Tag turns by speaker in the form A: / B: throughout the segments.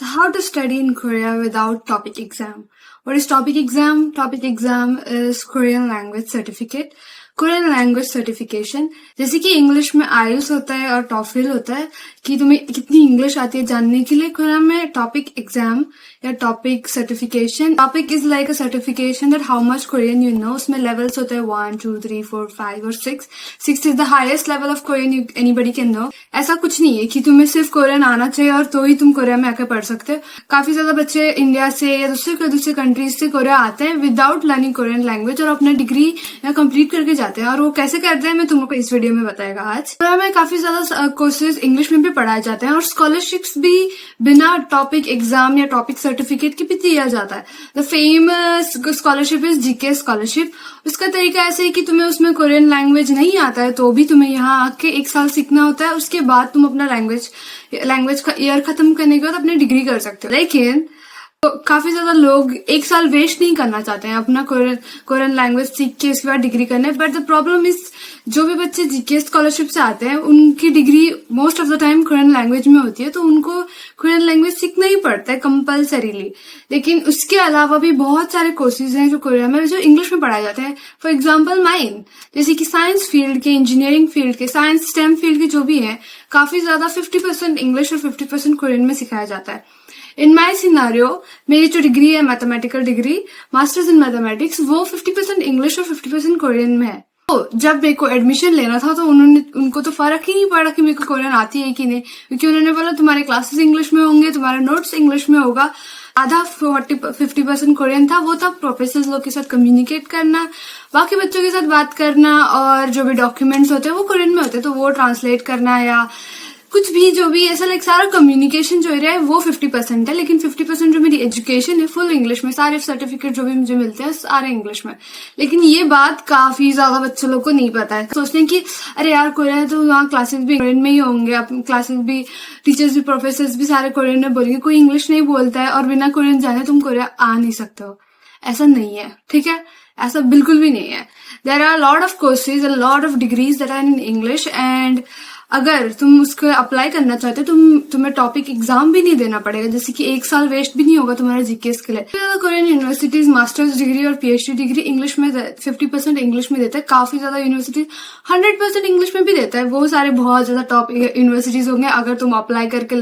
A: So how to study in Korea without topic exam? What is topic exam? Topic exam is Korean language certificate. Korean language certification, जैसे कि English में IELTS होता है और टॉफल होता है कि तुम्हें कितनी इंग्लिश आती है जानने के लिए, कोरियन में टॉपिक एग्जाम या topic certification. Topic is like a certification that how much Korean you know. उसमें लेवल्स होते हैं 1, 2, 3, 4, 5 और 6. 6 is the highest level of Korean anybody can know. ऐसा कुछ नहीं है कि तुम्हें सिर्फ कोरियन आना चाहिए और तो ही तुम कोरिया में आकर पढ़ सकते हो. काफी ज्यादा बच्चे इंडिया से या दूसरे कंट्रीज से कोरिया आते हैं विदाउट लर्निंग कोरियन लैंग्वेज और अपना डिग्री या कंप्लीट करके जाते हैं. और वो कैसे करते हैं मैं तुमको इस वीडियो में बताएगा आज. कोरिया में काफी ज्यादा कोर्सेज इंग्लिश में भी पढ़ाए जाते हैं और स्कॉलरशिप्स भी बिना टॉपिक एग्जाम या टॉपिक सर्टिफिकेट के भी दिया जाता है. The famous scholarship is GK scholarship. उसका तरीका ऐसे है कि तुम्हें उसमें कोरियन लैंग्वेज नहीं आता है तो भी तुम्हें यहाँ आके 1 साल सीखना होता है. उसके बाद तुम अपना लैंग्वेज का ईयर खत्म करने के बाद अपनी डिग्री कर सकते हो. लेकिन तो काफी ज्यादा लोग 1 साल वेस्ट नहीं करना चाहते हैं अपना कोरियन लैंग्वेज सीख के उसके बाद डिग्री करने. बट द प्रॉब्लम इज जो भी बच्चे जीके स्कॉलरशिप से आते हैं उनकी degree most of the time Korean language में होती है, तो उनको कोरियन लैंग्वेज सीखना ही पड़ता है कंपल्सरीली. लेकिन उसके अलावा भी बहुत सारे कोर्सेज हैं जो कोरिया में जो इंग्लिश में पढ़ाए जाते हैं. फॉर एग्जाम्पल माइन, जैसे कि साइंस फील्ड के, इंजीनियरिंग फील्ड के, साइंस स्टेम फील्ड के जो भी है, काफी ज्यादा 50% इंग्लिश और 50% कोरियन में सिखाया जाता है. इन माई सिनारियो मेरी जो डिग्री है mathematical degree, masters in mathematics, वो 50% इंग्लिश और 50% कोरियन में है. तो जब मेरे को एडमिशन लेना था तो उनको तो फर्क ही नहीं पड़ा कि मेरे को कोरियन आती है कि नहीं, क्योंकि उन्होंने बोला तुम्हारे क्लासेस इंग्लिश में होंगे, तुम्हारा नोट्स इंग्लिश में होगा. आधा 50% कोरियन था, वो था प्रोफेसर लोग के साथ कम्युनिकेट करना, बाकी बच्चों के साथ बात करना, और जो भी डॉक्यूमेंट्स होते हैं वो कोरियन में होते हैं तो वो ट्रांसलेट करना या कुछ भी जो भी ऐसा लाइक सारा कम्युनिकेशन जो एरिया है वो 50% है. लेकिन 50% जो मेरी एजुकेशन है फुल इंग्लिश में, सारे सर्टिफिकेट जो भी मुझे मिलते हैं सारे इंग्लिश में. लेकिन ये बात काफी ज्यादा बच्चों लोग को नहीं पता है. सोचते हैं कि अरे यार कोरियन है तो वहाँ क्लासेस भी कोरियन में ही होंगे, क्लासेस भी, टीचर्स भी, प्रोफेसर्स भी सारे कोरियन में बोलेंगे, कोई इंग्लिश नहीं बोलता है और बिना कोरियन जाने तुम कोरिया आ नहीं सकते हो. ऐसा नहीं है, ठीक है, ऐसा बिल्कुल भी नहीं है. There are lot of courses, lot of degrees that are in English, and अगर तुम उसको अप्लाई करना चाहते हो तुम्हें टॉपिक एग्जाम भी नहीं देना पड़ेगा, जैसे कि 1 साल वेस्ट भी नहीं होगा तुम्हारा जीकेएस के लिए. कोरियन यूनिवर्सिटीज मास्टर्स डिग्री और पीएचडी डिग्री इंग्लिश में 50% इंग्लिश में देता है. काफी ज्यादा यूनिवर्सिटीज 100% इंग्लिश में भी देता है. वो सारे बहुत ज्यादा टॉप यूनिवर्सिटीज होंगे, अगर तुम अप्लाई करके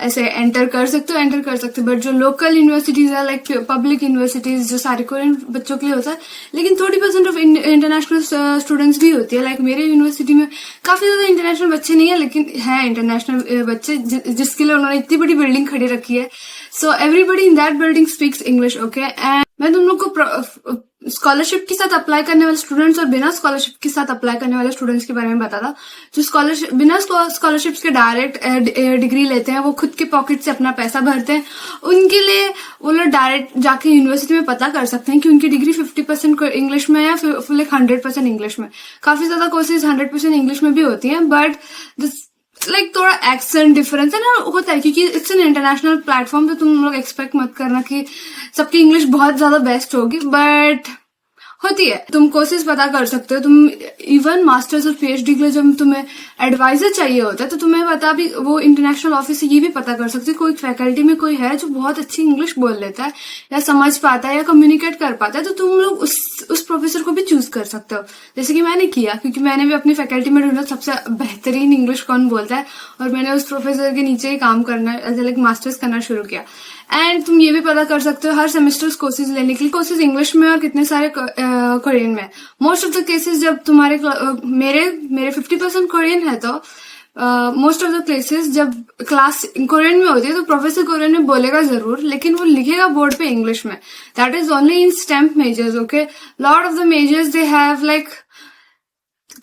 A: ऐसे एंटर कर सकते हो. बट जो लोकल यूनिवर्सिटीज है लाइक पब्लिक यूनिवर्सिटीज जो सारे कोरियन बच्चों के लिए होता है, लेकिन 30% ऑफ इंटरनेशनल स्टूडेंट्स भी होती है. लाइक मेरे यूनिवर्सिटी में काफी ज्यादा इंटरनेशनल बच्चे नहीं है, लेकिन है इंटरनेशनल बच्चे जिसके लिए उन्होंने इतनी बड़ी बिल्डिंग खड़ी रखी है. So everybody in that building speaks English. Okay, and मैं तुम लोग को स्कॉलरशिप के साथ अप्लाई करने वाले स्टूडेंट्स और बिना स्कॉलरशिप के साथ अप्लाई करने वाले स्टूडेंट्स के बारे में बताता. जो बिना स्कॉलरशिप्स के डायरेक्ट डिग्री लेते हैं, वो खुद के पॉकेट से अपना पैसा भरते हैं, उनके लिए वो लोग डायरेक्ट जाके यूनिवर्सिटी में पता कर सकते हैं कि उनकी डिग्री 50% इंग्लिश में है या फिर 100% इंग्लिश में. काफी ज्यादा कोर्सेज 100% इंग्लिश में भी होती हैं, बट लाइक थोड़ा एक्सेंट डिफरेंस है ना होता है, क्योंकि इट्स एन इंटरनेशनल प्लेटफॉर्म. तो तुम लोग एक्सपेक्ट मत करना कि सबकी इंग्लिश बहुत ज्यादा बेस्ट होगी, बट होती है. तुम कोर्सेज पता कर सकते हो. तुम इवन मास्टर्स और पीएचडी के लिए जब तुम्हें एडवाइजर चाहिए होता है तो तुम्हें पता भी, वो इंटरनेशनल ऑफिस से ये भी पता कर सकते हो कोई फैकल्टी में कोई है जो बहुत अच्छी इंग्लिश बोल लेता है या समझ पाता है या कम्युनिकेट कर पाता है, तो तुम लोग उस प्रोफेसर को भी चूज कर सकते हो, जैसे कि मैंने किया. क्योंकि मैंने भी अपनी फैकल्टी में ढूंढा सबसे बेहतरीन इंग्लिश कौन बोलता है, और मैंने उस प्रोफेसर के नीचे ही काम करना, लाइक मास्टर्स करना शुरू किया. एंड तुम ये भी पता कर सकते हो हर सेमेस्टर कोर्सेज लेने के लिए, कोर्सेज इंग्लिश में और कितने सारे कोरियन में. मोस्ट ऑफ द केसेस जब तुम्हारे मेरे 50% कोरियन है, तो मोस्ट ऑफ द केसेस जब क्लास कोरियन में होती है तो प्रोफेसर कोरियन में बोलेगा जरूर, लेकिन वो लिखेगा बोर्ड पे इंग्लिश में. That is only in stem measures. Okay, lot of the measures they have like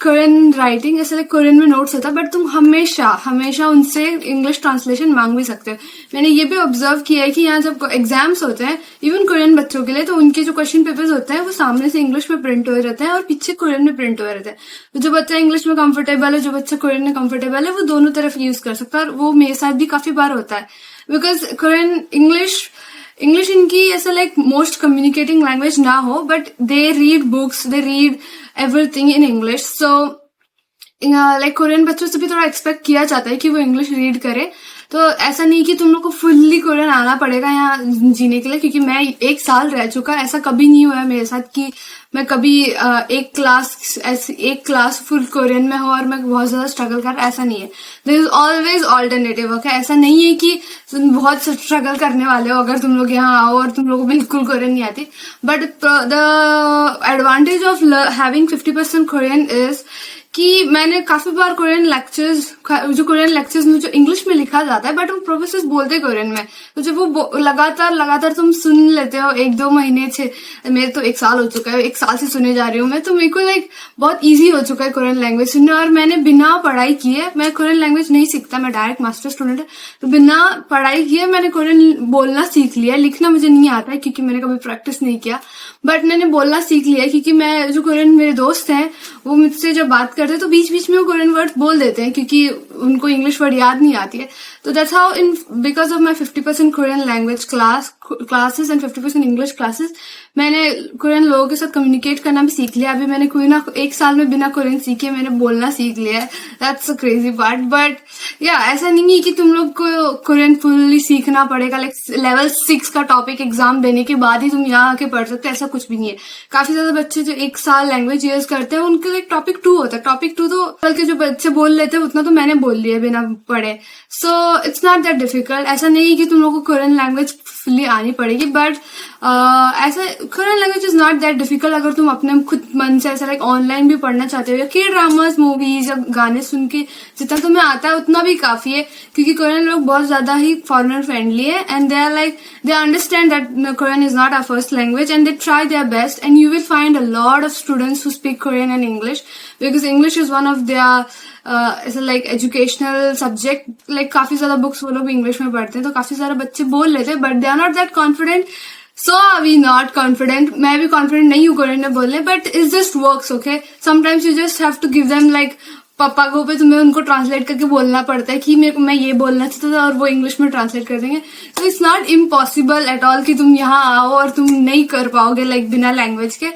A: Korean writing, ऐसे लाइक कोरियन में नोट्स होता है, बट तुम हमेशा उनसे इंग्लिश ट्रांसलेशन मांग भी सकते हो. मैंने ये भी ऑब्जर्व किया है कि यहाँ जब एग्जाम्स होते हैं इवन कोरियन बच्चों के लिए, तो उनके जो क्वेश्चन पेपर्स होते हैं वो सामने से इंग्लिश में प्रिंट हुए रहते हैं और पीछे कोरियन में प्रिंट हुए रहते हैं. तो जो बच्चा इंग्लिश में कंफर्टेबल है, जो बच्चा कोरियन में कंफर्टेबल है, वो दोनों तरफ यूज कर सकता है. और वो मेरे साथ भी काफी बार होता है, बिकॉज कोरियन इंग्लिश इनकी ऐसा लाइक मोस्ट कम्युनिकेटिंग लैंग्वेज ना हो, but they read books, they read everything in English. So like Korean बच्चों से भी थोड़ा एक्सपेक्ट किया जाता है कि वो इंग्लिश रीड करे। तो ऐसा नहीं कि तुम लोग को फुल्ली कोरियन आना पड़ेगा यहाँ जीने के लिए, क्योंकि मैं 1 साल रह चुका, ऐसा कभी नहीं हुआ मेरे साथ कि मैं कभी एक क्लास फुल कोरियन में हूँ और मैं बहुत ज्यादा स्ट्रगल कर, ऐसा नहीं है। There is always alternative. Okay, ऐसा नहीं है कि तुम बहुत स्ट्रगल करने वाले हो अगर तुम लोग यहाँ आओ और तुम लोग को बिल्कुल कोरियन नहीं आती। But the advantage of having 50% Korean is कि मैंने काफी बार कोरियन लेक्चर्स में जो इंग्लिश में लिखा जाता है बट वो प्रोफेसर बोलते कोरियन में, तो जब वो लगातार तुम सुन लेते हो 1-2 महीने मेरे तो 1 साल हो चुका है, 1 साल से सुने जा रही हूँ मैं, तो मेरे को लाइक बहुत इजी हो चुका है कोरियन लैंग्वेज सुनना। और मैंने बिना पढ़ाई किए, मैं कोरियन लैंग्वेज नहीं सीखता, मैं डायरेक्ट मास्टर स्टूडेंट है, तो बिना पढ़ाई किए मैंने कोरियन बोलना सीख लिया। लिखना मुझे नहीं आता है क्योंकि मैंने कभी प्रैक्टिस नहीं किया, बट मैंने बोलना सीख लिया क्योंकि मैं जो कोरियन मेरे दोस्त हैं वो मुझसे जब बात करते हैं तो बीच बीच में वो कोरियन वर्ड बोल देते हैं क्योंकि उनको इंग्लिश वर्ड याद नहीं आती है। तो that's how because of my 50% Korean language classes and 50% English classes, मैंने कोरियन लोगों के साथ कम्युनिकेट करना भी सीख लिया। अभी मैंने 1 साल में बिना कोरियन सीखे मैंने बोलना सीख लिया है। That's a crazy part. But या ऐसा नहीं है कि तुम लोग को कोरियन फुल्ली सीखना पड़ेगा, लाइक लेवल 6 का टॉपिक एग्जाम देने के बाद ही तुम यहाँ आके पढ़ सकते हो, ऐसा कुछ भी नहीं है। काफी ज्यादा बच्चे जो 1 साल लैंग्वेज यूज करते हैं उनके लिए टॉपिक 2 होता है। टॉपिक 2 तो कल के जो बच्चे बोल लेते हैं उतना तो मैंने बोल लिया बिना पढ़े। सो इट्स नॉट दैट डिफिकल्ट। ऐसा नहीं है कि तुम लोग को कोरियन लैंग्वेज फुल्ली आनी पड़ेगी, बट ऐसा Korean language is not that difficult अगर तुम अपने खुद मन से ऐसा लाइक ऑनलाइन भी पढ़ना चाहते हो या के ड्रामास मूवीज या गाने सुन के जितना तुम्हें आता है उतना भी काफी है, क्योंकि कोरियन लोग बहुत ज्यादा ही फॉरेनर फ्रेंडली है and they are like they understand that Korean is not our first language and they try their best and you will find a lot of students who speak Korean and English because English is one of their ऐसा like educational subject. Like काफी ज्यादा books वो लोग English में पढ़ते हैं तो काफी सारे बच्चे बोल लेते हैं, but they are not that confident. So are we not confident. मैं भी कॉन्फिडेंट नहीं हूँ कोरियन में बोलने, but it just works. Okay, sometimes you just have to give them like पापा को पे तुम्हें उनको ट्रांसलेट करके बोलना पड़ता है कि मेरे को मैं ये बोलना चाहता था और वो इंग्लिश में ट्रांसलेट कर देंगे। तो it's not impossible at all कि तुम यहाँ आओ और तुम नहीं कर पाओगे लाइक बिना लैंग्वेज के।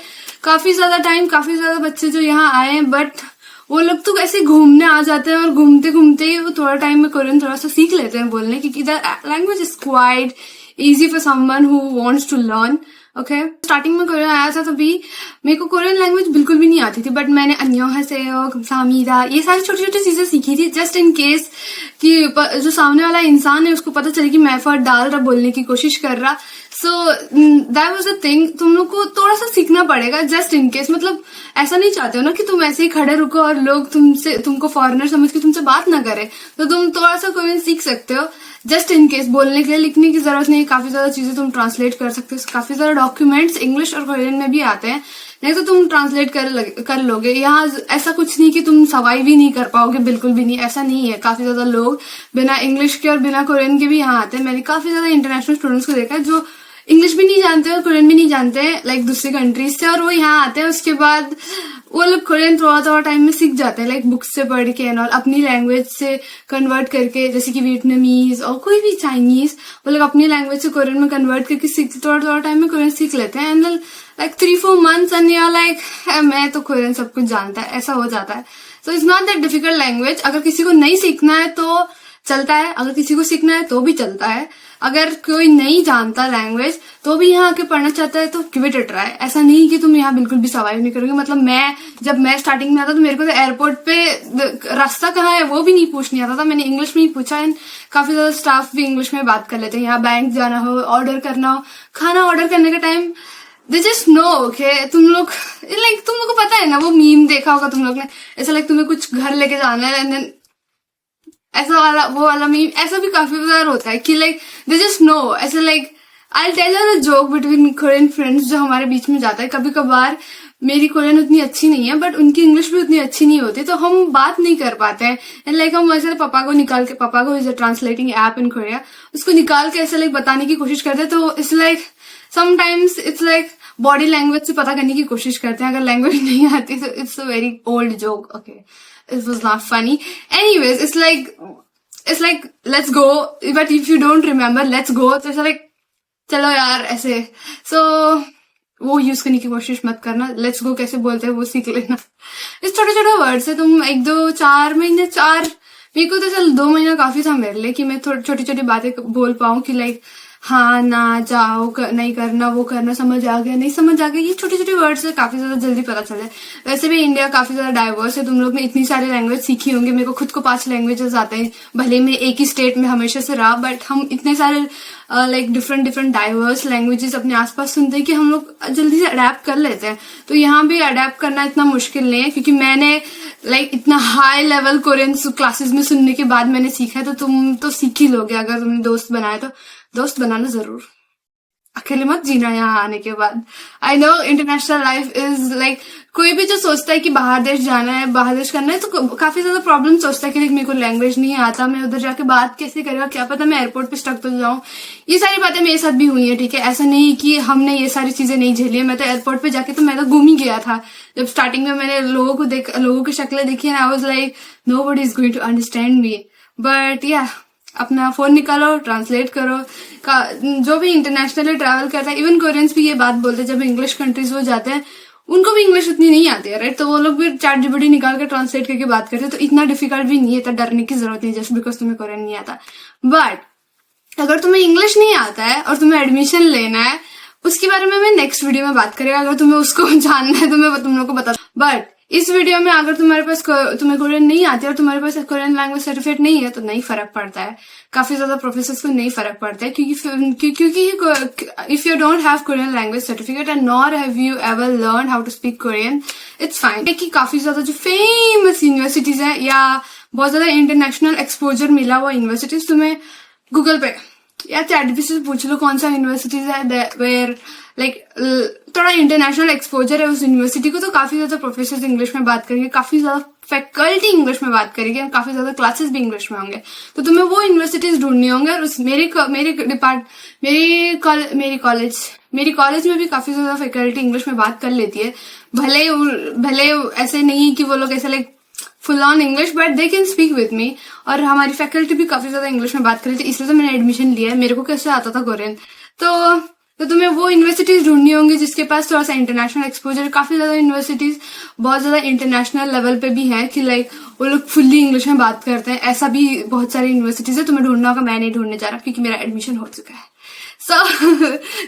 A: काफी ज्यादा बच्चे जो यहाँ आए हैं, बट वो लोग तो ऐसे घूमने आ जाते हैं और घूमते घूमते ही वो थोड़ा टाइम में कोरियन थोड़ा सा सीख लेते हैं बोलने, क्योंकि the language is quite easy for someone who wants to learn. Okay, starting में कोरियन आया था तभी मेरे को कोरियन लैंग्वेज बिल्कुल भी नहीं आती थी, बट मैंने अन्योहासेयो, सामीदा, ये सारी छोटी छोटी चीजें सीखी थी जस्ट इन केस कि जो सामने वाला इंसान है उसको पता चले कि मैं एफर्ट डाल रहा, बोलने की कोशिश कर रहा। So that was a thing. तुम लोग को थोड़ा सा सीखना पड़ेगा जस्ट इन केस। मतलब ऐसा नहीं चाहते हो ना कि तुम ऐसे ही खड़े रुको और लोग तुमको फॉरेनर समझ के तुमसे बात ना करे, तो तुम थोड़ा सा कोरियन सीख सकते हो जस्ट इन केस। बोलने के लिए लिखने की जरूरत नहीं, काफी ज्यादा चीजें तुम ट्रांसलेट कर सकते हो। काफी ज्यादा डॉक्यूमेंट्स इंग्लिश और कोरियन में भी आते हैं, नहीं तो तुम ट्रांसलेट कर लोगे। यहाँ ऐसा कुछ नहीं कि तुम सवाई भी नहीं कर पाओगे, बिल्कुल भी नहीं, ऐसा नहीं है। काफी ज्यादा लोग बिना इंग्लिश के और बिना कोरियन के भी यहाँ आते हैं। मैंने काफी ज्यादा इंटरनेशनल स्टूडेंट्स को देखा है जो इंग्लिश भी नहीं जानते और कोरियन भी नहीं जानते, लाइक दूसरी कंट्रीज से, और वो यहाँ आते हैं। उसके बाद वो लोग कोरियन थोड़ा टाइम में सीख जाते हैं, लाइक बुक्स से पढ़ के और अपनी लैंग्वेज से कन्वर्ट करके, जैसे कि वियतनामीज और कोई भी चाइनीज, वो लोग अपनी लैंग्वेज से कोरियन में कन्वर्ट करके थोड़ा टाइम में कोरियन सीख लेते हैं। And like 3-4 months and you like मैं तो कोरियन सब कुछ जानता है, ऐसा हो जाता है। सो it's not that difficult language. अगर किसी को नहीं सीखना है तो चलता है, अगर किसी को सीखना है तो भी चलता है। अगर कोई नहीं जानता लैंग्वेज तो भी यहाँ आके पढ़ना चाहता है तो गिव इट अ ट्राई। ऐसा नहीं कि तुम यहाँ बिल्कुल भी सर्वाइव नहीं करोगे। मतलब जब मैं स्टार्टिंग में आता तो मेरे को तो एयरपोर्ट पे रास्ता कहाँ है वो भी नहीं पूछने आता था, मैंने इंग्लिश में ही पूछा। एंड काफी ज्यादा स्टाफ भी इंग्लिश में बात कर लेते हैं। यहाँ बैंक जाना हो, ऑर्डर करना हो, खाना ऑर्डर करने का time, they just know. Okay, तुम लोग को पता है ना, वो मीम देखा होगा तुम लोग ने, ऐसा लाइक तुम्हें कुछ घर लेके जाना है एंड देन ऐसा वाला वो वाला मीम, ऐसा भी काफी बार होता है कि लाइक दे जस्ट नो। ऐसा like I tell you a joke between Korean friends जो हमारे बीच में जाता है। कभी कभार मेरी कोरियन उतनी अच्छी नहीं है बट उनकी इंग्लिश भी उतनी अच्छी नहीं होती, तो हम बात नहीं कर पाते हैं। एंड लाइक हम ऐसे पापा को is a translating app in Korea, उसको निकाल के ऐसे लाइक बताने की कोशिश करते हैं। तो it's like sometimes it's like body language से पता करने की कोशिश करते हैं। अगर लैंग्वेज नहीं आती तो it's a very old joke. Okay, it was not funny. Anyways, it's like let's go, but if you don't remember let's go, तो ऐसा like चलो यार ऐसे। So वो यूज करने की कोशिश मत करना। लेट्स गो कैसे बोलते हैं वो सीख लेना। इस छोटे छोटे वर्ड से तुम 1 2 4 महीने मेरे को तो चल 2 महीना काफी था मेरे लिए कि मैं थोड़ी छोटी छोटी बातें बोल पाऊँ कि लाइक हाँ ना जाओ नहीं करना वो करना, समझ आ गया नहीं समझ आ गया, ये छोटे छोटे वर्ड से काफी ज्यादा जल्दी पता चल जाए। वैसे भी इंडिया काफी ज्यादा डाइवर्स है, तुम लोग ने इतनी सारी लैंग्वेज सीखी होंगी। मेरे को खुद को 5 लैंग्वेजेस आते हैं, भले मैं एक ही स्टेट में हमेशा से रहा, बट हम इतने सारे like different different diverse languages अपने आसपास सुनते हैं कि हम लोग जल्दी से अडेप्ट कर लेते हैं। तो यहाँ भी अडेप्ट करना इतना मुश्किल नहीं है, क्योंकि मैंने लाइक इतना हाई लेवल कोरियन क्लासेस में सुनने के बाद मैंने सीखा है। तो तुम तो सीख ही लोगे अगर तुमने दोस्त बनाया तो। दोस्त बनाना जरूर, अकेले मत जीना यहाँ आने के बाद। I know international life is like, कोई भी जो सोचता है कि बाहर देश जाना है बाहर देश करना है तो काफी ज्यादा प्रॉब्लम सोचता है कि मेरे को लैंग्वेज नहीं आता, मैं उधर जाके बात कैसे करेगा, क्या पता मैं एयरपोर्ट पे स्टक तो जाऊं। ये सारी बातें मेरे साथ भी हुई है, ठीक है। ऐसा नहीं कि हमने ये सारी चीजें नहीं झेली है। मैं तो एयरपोर्ट पे जाके तो मैं तो घूम ही गया था। जब स्टार्टिंग में मैंने लोगों की शक्लें देखी है, I was like nobody is going to understand me. But या अपना फोन निकालो, ट्रांसलेट करो। जो भी इंटरनेशनली ट्रैवल करता है, इवन कोरियंस भी ये बात बोलते हैं जब इंग्लिश कंट्रीज वो जाते हैं, उनको भी इंग्लिश उतनी नहीं आती है, राइट। तो वो लोग भी ChatGPT निकाल कर ट्रांसलेट करके बात करते हैं। तो इतना डिफिकल्ट भी नहीं है, इतना डरने की जरूरत नहीं जस्ट बिकॉज तुम्हें कोरियन नहीं आता। बट अगर तुम्हें इंग्लिश नहीं आता है और तुम्हें एडमिशन लेना है, उसके बारे में मैं नेक्स्ट वीडियो में बात करेगा। अगर तुम्हें उसको जानना है तो मैं तुम लोग को बता। बट इस वीडियो में अगर तुम्हें कोरियन नहीं आती और तुम्हारे पास कोरियन लैंग्वेज सर्टिफिकेट नहीं है तो नहीं फर्क पड़ता है। काफी ज्यादा प्रोफेसर्स को नहीं फर्क पड़ता है, क्योंकि if you don't have Korean language certificate and nor have you ever learn how to speak Korean, it's fine. कि काफी ज्यादा जो फेमस यूनिवर्सिटीज है या बहुत ज्यादा इंटरनेशनल एक्सपोजर मिला हुआ यूनिवर्सिटीज, तुम्हें गूगल पे या ChatGPT से पूछ लो कौन सा यूनिवर्सिटीज है वेयर लाइक थोड़ा इंटरनेशनल एक्सपोजर है उस यूनिवर्सिटी को। तो काफी ज्यादा प्रोफेसर इंग्लिश में बात करेंगे, काफी ज्यादा फैकल्टी इंग्लिश में बात करेंगे, काफी ज्यादा क्लासेस भी इंग्लिश में होंगे। तो तुम्हें वो यूनिवर्सिटीज ढूंढनी होंगे। और मेरी कॉलेज में भी काफी ज्यादा फैकल्टी इंग्लिश में बात कर लेती है। भले ऐसे नहीं कि वो लोग ऐसे like full on English, but they can speak with me. और हमारी फैकल्टी भी काफी ज्यादा इंग्लिश में बात कर रही थी, इसलिए तो मैंने एडमिशन लिया है। मेरे को कैसे आता था कोरियन। तो तुम्हें वो यूनिवर्सिटीज ढूंढनी होंगी जिसके पास थोड़ा सा इंटरनेशनल एक्सपोजर। काफी ज्यादा यूनिवर्सिटीज बहुत ज्यादा इंटरनेशनल लेवल पे भी है कि लाइक वो लोग फुल्ली इंग्लिश में बात करते हैं। ऐसा भी बहुत सारी यूनिवर्सिटीज है, तुम्हें ढूंढना होगा। मैं नहीं ढूंढने जा रहा क्योंकि मेरा एडमिशन हो चुका है।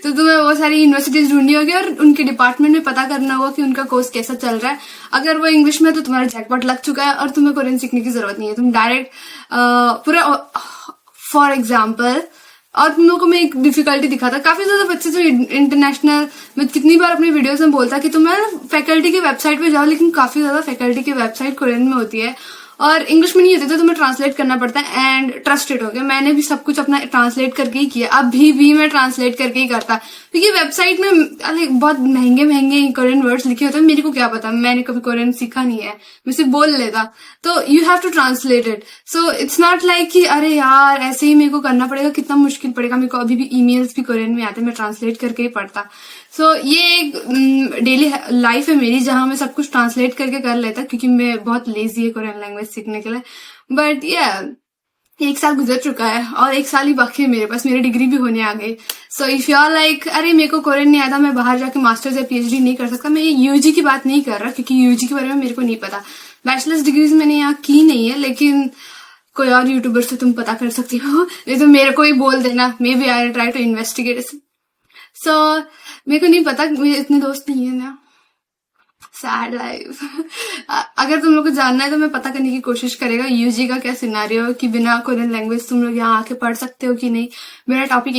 A: तो तुम्हें वो सारी यूनिवर्सिटीज ढूंढनी होगी और उनके डिपार्टमेंट में पता करना होगा कि उनका कोर्स कैसा चल रहा है। अगर वो इंग्लिश में तो तुम्हारा जैकपॉट लग चुका है और तुम्हें कोरियन सीखने की जरूरत नहीं है। तुम डायरेक्ट पूरा फॉर एग्जाम्पल, और तुम लोगों को मैं एक डिफिकल्टी दिखाता, काफी ज्यादा बच्चे जो इंटरनेशनल, मैं कितनी बार अपने वीडियोस में बोलता कि तुम फैकल्टी के वेबसाइट पे जाओ, लेकिन काफी ज्यादा फैकल्टी की वेबसाइट कोरियन में होती है और इंग्लिश में नहीं होती, तो तुम्हें ट्रांसलेट करना पड़ता है। एंड ट्रस्टेड हो गया, मैंने भी सब कुछ अपना ट्रांसलेट करके ही किया। अभी भी मैं ट्रांसलेट करके ही करता, क्योंकि वेबसाइट में बहुत महंगे कोरियन वर्ड्स लिखे होते हैं। मेरे को क्या पता, मैंने कभी कोरियन सीखा नहीं है, मैं सिर्फ बोल लेता। तो you have to translate it. So it's not like कि अरे यार ऐसे ही मेरे को करना पड़ेगा, कितना मुश्किल पड़ेगा। मेरे को अभी भी ईमेल्स भी कोरियन में आते, मैं ट्रांसलेट करके ही पढ़ता। सो ये एक डेली लाइफ है मेरी जहां मैं सब कुछ ट्रांसलेट करके कर लेता, क्योंकि मैं बहुत लेजी है कोरियन लैंग्वेज सीखने के लिए। बट ये 1 साल गुजर चुका है और 1 साल ही बाकी है मेरे पास, मेरी डिग्री भी होने आ गई। So if you are like अरे मेरे को कोरियन नहीं आता, मैं बाहर जाके मास्टर्स या PhD नहीं कर सकता, मैं ये यूजी की बात नहीं कर रहा, क्योंकि यूजी के बारे में मेरे को नहीं पता। बैचलर्स डिग्रीज मैंने यहाँ की नहीं है, लेकिन कोई और यूट्यूबर से तुम पता कर सकती हो, नहीं तो मेरे को ही बोल देना, maybe I try to investigate. So मेरे को नहीं पता, मेरे इतने दोस्त नहीं है ना, सैड लाइफ। अगर तुम लोग को जानना है तो मैं पता करने की कोशिश करेगा यूजी का क्या सिनारियो, कि बिना कोरियन लैंग्वेज तुम लोग यहाँ आके पढ़ सकते हो कि नहीं। मेरा टॉपिक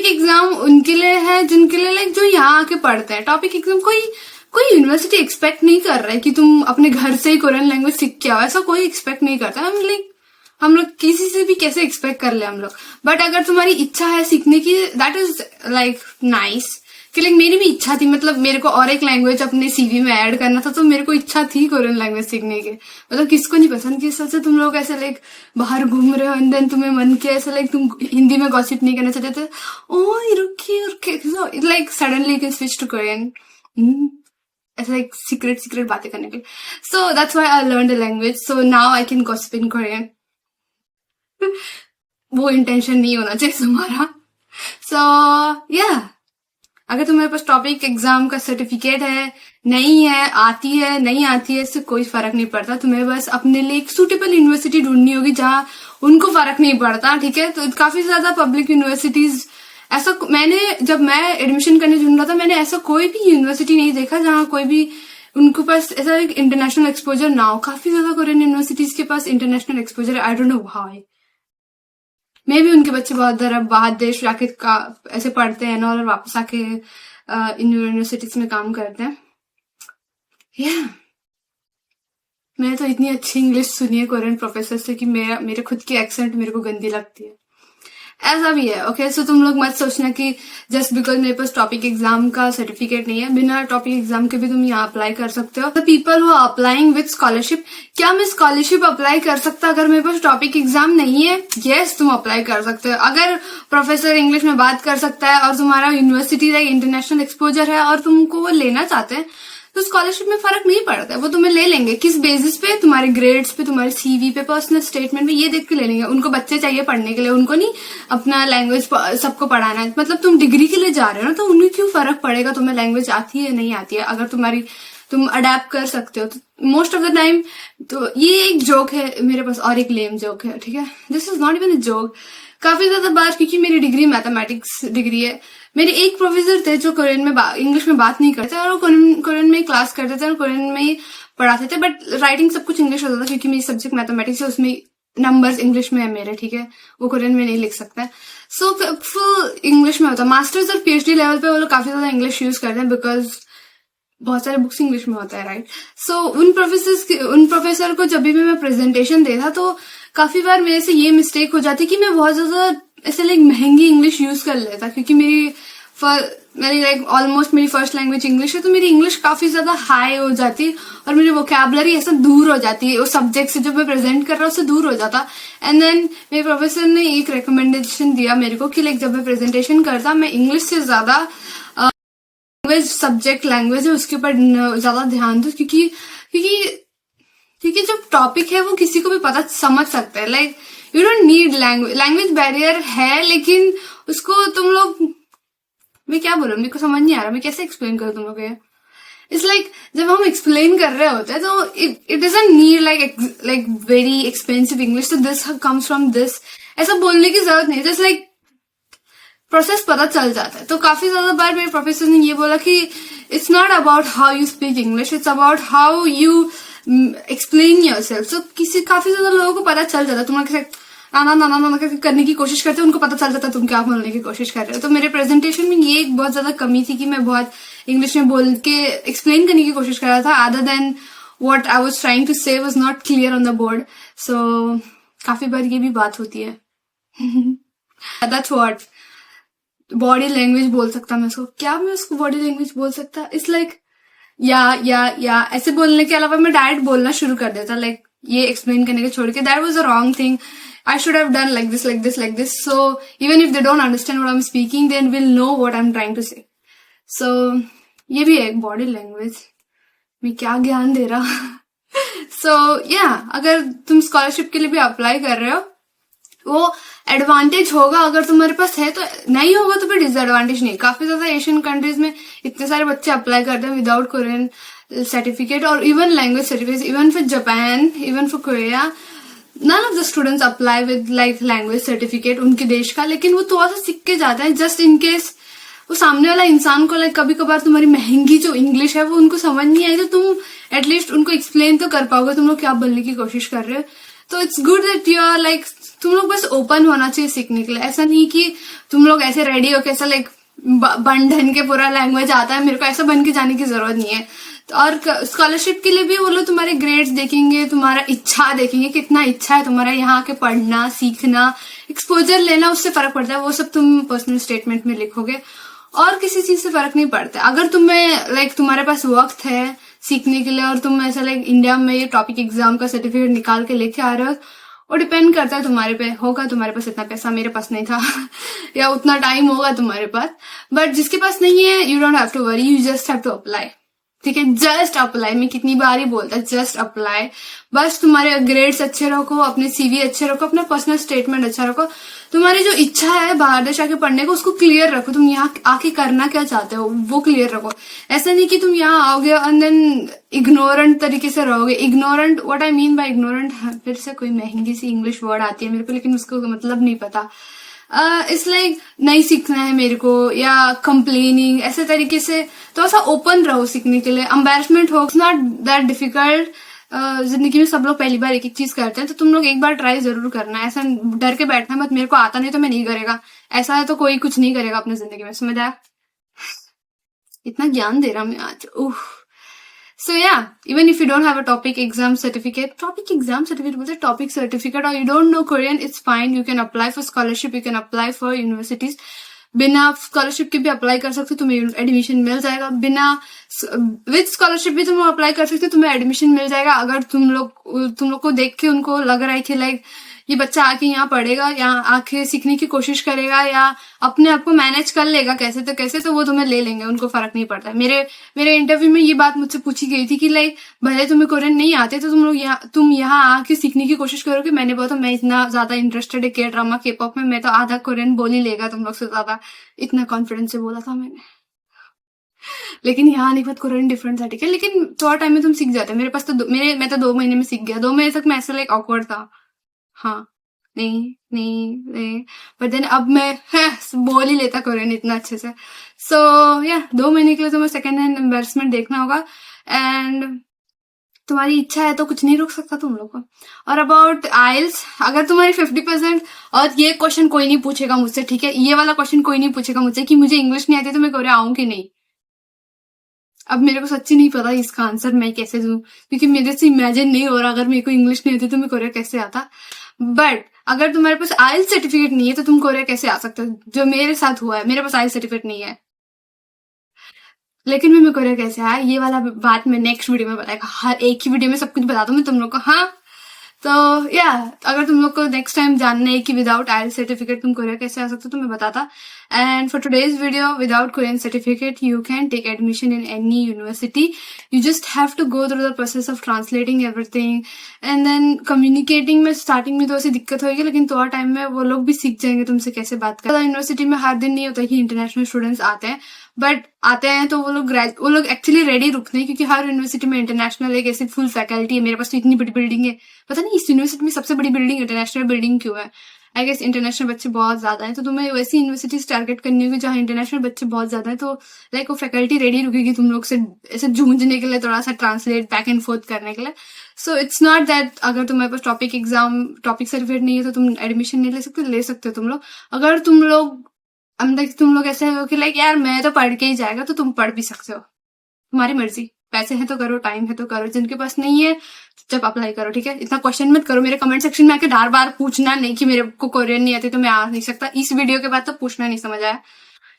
A: एग्जाम उनके लिए है जिनके लिए लाइक जो यहाँ आके पढ़ते हैं। टॉपिक एग्जाम कोई यूनिवर्सिटी एक्सपेक्ट नहीं कर रहा है कि तुम अपने घर से ही कोरियन लैंग्वेज सीख के आओ, ऐसा कोई एक्सपेक्ट नहीं करता। हम लोग किसी से भी कैसे एक्सपेक्ट कर ले हम लोग। बट अगर तुम्हारी इच्छा है सीखने की, दैट इज लाइक नाइस। कि लाइक मेरी भी इच्छा थी, मतलब मेरे को और एक लैंग्वेज अपने CV में ऐड करना था, तो मेरे को इच्छा थी कोरियन लैंग्वेज सीखने की। मतलब किसको नहीं पसंद कि सबसे तुम लोग ऐसे लाइक बाहर घूम रहे हो एंड देन तुम्हें मन किया ऐसे लाइक तुम हिंदी में गॉसिप नहीं करना चाहते थे, ओ रुकिए like suddenly you can switch to Korean, ऐसा लाइक सीक्रेट बातें करने के लिए। So that's why I learn the language, so now I can gossip in Korean. वो इंटेंशन नहीं होना चाहिए तुम्हारा। सो अगर तुम्हारे पास टॉपिक एग्जाम का सर्टिफिकेट है, नहीं आती है, इससे कोई फर्क नहीं पड़ता। तुम्हें बस अपने लिए एक सूटेबल यूनिवर्सिटी ढूंढनी होगी जहां उनको फर्क नहीं पड़ता, ठीक है। तो काफी ज्यादा पब्लिक यूनिवर्सिटीज, ऐसा जब मैं एडमिशन करने ढूंढ रहा था, मैंने ऐसा कोई भी यूनिवर्सिटी नहीं देखा जहां कोई भी उनके पास ऐसा एक इंटरनेशनल एक्सपोजर ना हो। काफी ज्यादा कोरियन यूनिवर्सिटीज के पास international exposure, I don't know why. मे भी उनके बच्चे बहुत बाहर देश जाके ऐसे पढ़ते हैं और वापस आके इन यूनिवर्सिटीज में काम करते हैं। मैंने तो इतनी अच्छी इंग्लिश सुनी है कोरियन प्रोफेसर से कि मेरे खुद की एक्सेंट मेरे को गंदी लगती है। ऐसा भी है, ओके। सो तुम लोग मत सोचना कि जस्ट बिकॉज मेरे पास टॉपिक एग्जाम का सर्टिफिकेट नहीं है, बिना टॉपिक एग्जाम के भी तुम यहाँ अप्लाई कर सकते हो। The people who are applying with scholarship, क्या मैं स्कॉलरशिप अप्लाई कर सकता अगर मेरे पास टॉपिक एग्जाम नहीं है? यस, तुम अप्लाई कर सकते हो। अगर प्रोफेसर इंग्लिश में बात कर सकता है और तुम्हारा यूनिवर्सिटी का इंटरनेशनल एक्सपोजर है और तुमको वो लेना चाहते हैं, तो स्कॉलरशिप में फर्क नहीं पड़ता है, वो तुम्हें ले लेंगे। किस बेसिस पे? तुम्हारे ग्रेड्स पे, तुम्हारे सीवी पे, पर्सनल स्टेटमेंट पे, ये देख के ले लेंगे। उनको बच्चे चाहिए पढ़ने के लिए, उनको नहीं अपना लैंग्वेज सबको पढ़ाना है। मतलब तुम डिग्री के लिए जा रहे हो ना, तो उन्हें क्यों फर्क पड़ेगा तुम्हें लैंग्वेज आती है नहीं आती है, अगर तुम अडेप्ट कर सकते हो तो मोस्ट ऑफ द टाइम। तो ये एक जोक है मेरे पास, और एक लेम जोक है, ठीक है। This is not even a joke. काफी ज्यादा बार, क्योंकि मेरी डिग्री मैथमेटिक्स डिग्री है, मेरे एक प्रोफेसर थे जो कोरियन में इंग्लिश में बात नहीं करते और वो कोरियन में क्लास करते थे और कोरियन में ही पढ़ाते थे, बट राइटिंग सब कुछ इंग्लिश होता था क्योंकि मेरी सब्जेक्ट मैथमेटिक्स है, उसमें नंबर्स इंग्लिश में है मेरे, ठीक है। वो कोरियन में नहीं लिख सकता है, सो फुल इंग्लिश में होता है। मास्टर्स और पीएचडी लेवल पे वो लोग काफी ज्यादा इंग्लिश यूज करते हैं बिकॉज बहुत सारे बुक्स इंग्लिश में होता है, राइट। सो उन प्रोफेसर को जब भी मैं प्रेजेंटेशन देता तो काफी बार मेरे से ये मिस्टेक हो जाती कि मैं बहुत ज्यादा ऐसे लाइक महंगी इंग्लिश यूज कर लेता, क्योंकि मेरी लाइक ऑलमोस्ट मेरी फर्स्ट लैंग्वेज इंग्लिश है, तो मेरी इंग्लिश काफी ज्यादा हाई हो जाती और मेरी वोकैबुलरी ऐसा दूर हो जाती है उस सब्जेक्ट से जो मैं प्रेजेंट कर रहा हूँ, उससे दूर हो जाता। एंड देन मेरे प्रोफेसर ने एक रिकमेंडेशन दिया मेरे को कि लाइक जब मैं प्रेजेंटेशन करता, मैं इंग्लिश से ज्यादा सब्जेक्ट लैंग्वेज है उसके ऊपर ज्यादा ध्यान दो, क्योंकि जो टॉपिक है वो किसी को भी पता समझ सकता है। Like you don't need language barrier है, लेकिन उसको तुम लोग, मैं क्या बोलूं, मेरे को समझ नहीं आ रहा, मैं कैसे एक्सप्लेन करूं तुम लोग। इट्स लाइक जब हम एक्सप्लेन कर रहे होते हैं तो it doesn't need like very expensive English, तो दिस कम्स फ्रॉम दिस, ऐसा बोलने की जरूरत नहीं, जस्ट लाइक प्रोसेस पता चल जाता है। तो काफी ज्यादा बार मेरे प्रोफेसर ने ये बोला कि it's not about how you speak English, it's about how you explain yourself. So काफी ज्यादा लोगों को पता चल जाता है, तुम ना करने की कोशिश करते हो, उनको पता चल जाता है तुम क्या बोलने की कोशिश कर रहे हो। तो मेरे प्रेजेंटेशन में ये एक बहुत ज्यादा कमी थी कि मैं बहुत इंग्लिश में बोल के एक्सप्लेन करने की कोशिश कर रहा था, other than what I was trying to say was not clear on the board. So काफी बार ये भी बात होती है। दैट्स व्हाट बॉडी लैंग्वेज बोल सकता मैं उसको, क्या मैं उसको बॉडी लैंग्वेज बोल सकता? इट्स लाइक या ऐसे बोलने के अलावा मैं डायरेक्ट बोलना शुरू कर देता, लाइक ये एक्सप्लेन करने के छोड़ के। That was a wrong thing, I should have done like this. So even if they don't understand what I'm speaking, they will know what I'm trying to say. So ये भी है एक body language. मैं क्या ज्ञान दे रहा। So yeah, अगर तुम स्कॉलरशिप के लिए भी अप्लाई कर रहे हो, वो एडवांटेज होगा अगर तुम्हारे पास है, तो नहीं होगा तो फिर डिसएडवांटेज नहीं। काफी ज्यादा एशियन कंट्रीज में इतने सारे बच्चे अप्लाई करते हैं विदाउट कोरियन सर्टिफिकेट और even language certificate, even for Japan, even for Korea. None of the students apply with like language certificate उनके देश का, लेकिन वो थोड़ा सा सीख के जाता है जस्ट इन केस वो सामने वाला इंसान को लाइक कभी कभार तुम्हारी महंगी जो इंग्लिश है वो उनको समझ नहीं आई, तो तुम एटलीस्ट उनको एक्सप्लेन तो कर पाओगे तुम लोग क्या बोलने की कोशिश कर रहे हो। तो it's good that you are like, तुम लोग बस ओपन होना चाहिए सीखने के लिए। ऐसा नहीं कि तुम लोग ऐसे रेडी हो कैसा लाइक बन ढन के पूरा लैंग्वेज आता है, मेरे को ऐसा बन के जाने की जरूरत नहीं है। और स्कॉलरशिप के लिए भी वो लोग तुम्हारे ग्रेड्स देखेंगे, तुम्हारा इच्छा देखेंगे, कितना इच्छा है तुम्हारा यहाँ के पढ़ना, सीखना, एक्सपोजर लेना, उससे फर्क पड़ता है। वो सब तुम पर्सनल स्टेटमेंट में लिखोगे और किसी चीज से फर्क नहीं पड़ता। अगर तुम्हें लाइक तुम्हारे पास वक्त है सीखने के लिए और तुम ऐसा लाइक इंडिया में ये टॉपिक एग्जाम का सर्टिफिकेट निकाल के लेके आ रहे हो, वो डिपेंड करता है तुम्हारे पे। होगा तुम्हारे पास इतना पैसा, मेरे पास नहीं था या उतना टाइम होगा तुम्हारे पास, बट जिसके पास नहीं है, you don't have to worry, you just have to apply. ठीक है, जस्ट अप्लाई। मैं कितनी बार ही बोलता, जस्ट अप्लाई। बस तुम्हारे ग्रेड्स अच्छे रखो, अपने सीवी अच्छे रखो, अपना पर्सनल स्टेटमेंट अच्छा रखो, तुम्हारी जो इच्छा है बाहर देश आके पढ़ने को उसको क्लियर रखो। तुम यहाँ आके करना क्या चाहते हो वो क्लियर रखो। ऐसा नहीं कि तुम यहाँ आओगे एंड देन इग्नोरेंट तरीके से रहोगे। Ignorant, what I mean by ignorant, फिर से कोई महंगी सी इंग्लिश वर्ड आती है मेरे को, लेकिन उसको मतलब नहीं पता। इट्स लाइक नहीं सीखना है मेरे को, या कंप्लेनिंग, ऐसे तरीके से। तो ऐसा ओपन रहो सीखने के लिए। एम्बैरसमेंट हो, इट्स नॉट दैट डिफिकल्ट। जिंदगी में सब लोग पहली बार एक एक चीज करते हैं, तो तुम लोग एक बार ट्राई जरूर करना है। ऐसा डर के बैठना मत, मेरे को आता नहीं तो मैं नहीं करेगा, ऐसा है तो कोई कुछ नहीं करेगा अपनी जिंदगी में। समझ आया? इतना ज्ञान दे रहा मैं आज। So yeah, even if you don't have a topic exam certificate बोलते हैं, topic certificate, or you don't know Korean, it's fine. You can apply for scholarship, you can apply for universities. बिना स्कॉलरशिप के भी apply कर सकते हो, तुम्हें admission मिल जाएगा। बिना विद स्कॉलरशिप भी तुम अप्लाई कर सकते हो, तुम्हें एडमिशन मिल जाएगा। अगर तुम लोग को देख के उनको लग रहा है कि लाइक ये बच्चा आके यहाँ पढ़ेगा, यहाँ आके सीखने की कोशिश करेगा, या अपने आप को मैनेज कर लेगा कैसे, तो वो तुम्हें ले लेंगे, उनको फर्क नहीं पड़ता है। मेरे इंटरव्यू में ये बात मुझसे पूछी गई थी कि लाइक भले तुम्हें कोरियन नहीं आते तो तुम यहाँ आके सीखने की कोशिश करोगे। मैंने बोला तो मैं इतना ज्यादा इंटरेस्टेड है के ड्रामा के पॉप में, मैं तो आधा कोरियन बोल ही लेगा तुम लोग से ज्यादा, इतना कॉन्फिडेंस से बोला था मैंने। लेकिन यहाँ आने के बाद कोरियन डिफरेंट था, ठीक है, लेकिन थोड़ा टाइम में तुम सीख जाते। मेरे पास तो मैं तो 2 महीने में सीख गया। 2 महीने तक मैं ऐसा लाइक ऑकवर्ड था, हाँ नहीं, बट देन अब मैं बोल ही लेता कोरियन इतना अच्छे से। सो या 2 महीने के लिए तुम्हें सेकेंड हैंड एम्बैरसमेंट देखना होगा, एंड तुम्हारी इच्छा है तो कुछ नहीं रोक सकता तुम लोग को। और अबाउट आइल्स, अगर तुम्हारी 50%, और ये क्वेश्चन कोई नहीं पूछेगा मुझसे, ठीक है, ये वाला क्वेश्चन कोई नहीं पूछेगा मुझसे कि मुझे इंग्लिश नहीं आती तो मैं कोरिया आऊं कि नहीं। अब मेरे को सच्ची नहीं पता इसका आंसर मैं कैसे दूं, क्योंकि मेरे से इमेजिन नहीं हो रहा अगर मेरे को इंग्लिश नहीं आती तो मैं कोरिया कैसे आता। बट अगर तुम्हारे पास आइल्स सर्टिफिकेट नहीं है तो तुम कोरिया कैसे आ सकते हो, जो मेरे साथ हुआ है। मेरे पास आइल्स सर्टिफिकेट नहीं है, लेकिन मैं कोरिया कैसे आया ये वाला बात मैं नेक्स्ट वीडियो में बताएगा। हर एक ही वीडियो में सब कुछ बता दूं मैं तुम लोग को। हाँ, तो या अगर तुम लोग को नेक्स्ट टाइम जानना है कि विदाउट आइल्स सर्टिफिकेट तुम कोरिया कैसे आ सकते हो तो मैं बताता। And for today's video, without Korean certificate you can take admission in any university. You just have to go through the process of translating everything and then communicating में starting में तो ऐसी दिक्कत होगी, लेकिन थोड़ा टाइम में वो लोग भी सीख जाएंगे तुमसे कैसे बात करना। यूनिवर्सिटी में हर दिन नहीं होता कि इंटरनेशनल स्टूडेंट्स आते हैं, बट आते हैं तो वो लोग एक्चुअली रेडी रुकते हैं, क्योंकि हर यूनिवर्सिटी में इंटरनेशनल एक ऐसी फुल फैकल्टी है। मेरे पास तो इतनी बड़ी बिल्डिंग है, पता नहीं इस यूनिवर्सिटी में सबसे बड़ी बिल्डिंग इंटरनेशनल बिल्डिंग क्यों है। आई गेस इंटरनेशनल बच्चे बहुत ज्यादा है, तो तुम्हें वैसी यूनिवर्सिटीज टारगेट करनी होगी जहाँ इंटरनेशनल बच्चे बहुत ज्यादा है, तो लाइक वो फैकल्टी रेडी रुकेगी तुम लोग से ऐसे जूझने के लिए, थोड़ा सा ट्रांसलेट बैक एंड फोर्थ करने के लिए। सो इट्स नॉट दैट अगर तुम्हारे पास टॉपिक सर्टिफिकेट नहीं है तो तुम एडमिशन नहीं ले सकते तुम लोग। अगर तुम लोग ऐसे हो कि लाइक यार मैं तो पढ़ के ही जाएगा, तो तुम पढ़ भी सकते हो, तुम्हारी मर्जी। पैसे हैं तो करो, टाइम है तो करो, जिनके पास नहीं है जब अप्लाई करो, ठीक है। इतना क्वेश्चन मत करो मेरे कमेंट सेक्शन में आके बार पूछना नहीं कि मेरे को कोरियन नहीं आती तो मैं आ नहीं सकता। इस वीडियो के बाद तो पूछना नहीं, समझ आया,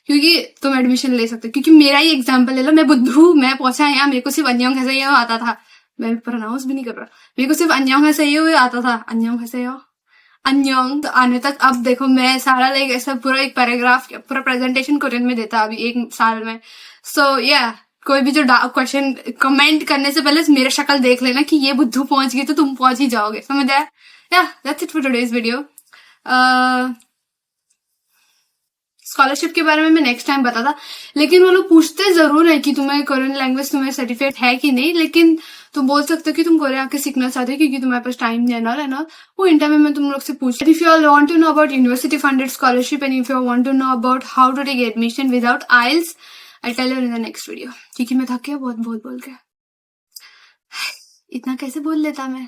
A: क्योंकि तुम एडमिशन ले सकते हो। क्योंकि मेरा ही एग्जाम्पल ले लो, मैं बुद्धू, मैं पहुंचा यहाँ, मेरे को सिर्फ अन्योंग हसेयो आता था, मैं प्रोनाउंस भी नहीं कर रहा, मेरे को सिर्फ अन्योंग हसेयो आता था, अन्योंग तो आने तक। अब देखो मैं सारा लाइक ऐसा पूरा एक पैराग्राफ पूरा प्रेजेंटेशन कोरियन में देता अभी 1 साल में। सो या कोई भी जो क्वेश्चन कमेंट करने से पहले मेरा शक्ल देख लेना कि ये बुद्धू पहुंच गई तो तुम पहुंच ही जाओगे, समझ आया। या that's it for today's video. Scholarship के बारे में मैं नेक्स्ट टाइम बताता, लेकिन वो लोग पूछते जरूर है कि तुम्हें कोरियन लैंग्वेज तुम्हें सर्टिफिकेट है कि नहीं, लेकिन तुम बोल सकते हो कि तुम कोरिया आके सीखना चाहते हो क्योंकि तुम्हारे पास टाइम नहीं है ना। वो इंटरव्यू में तुम लोग से पूछ। If you all want to know about university funded scholarship and if you want to know about how to take admission without IELTS, I'll tell you in the next video। क्योंकि मैं थक गया बहुत बोल के। इतना कैसे बोल लेता मैं।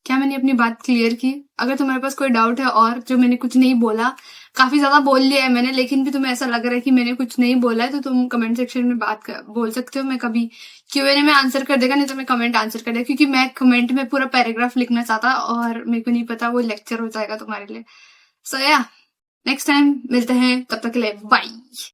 A: क्या मैंने अपनी बात क्लियर की? अगर तुम्हारे पास कोई डाउट है और जो मैंने कुछ नहीं बोला, काफी ज्यादा बोल लिया है मैंने, लेकिन भी तुम्हें ऐसा लग रहा है कि मैंने कुछ नहीं बोला है, तो तुम कमेंट सेक्शन में बोल सकते हो। मैं कभी Q&A में आंसर कर देगा, नहीं तो मैं कमेंट आंसर कर देगा, क्योंकि मैं कमेंट में पूरा पैराग्राफ लिखना चाहता और मेरे को नहीं पता वो लेक्चर हो जाएगा तुम्हारे लिए। सो या नेक्स्ट टाइम मिलते हैं, तब तक के लिए बाय।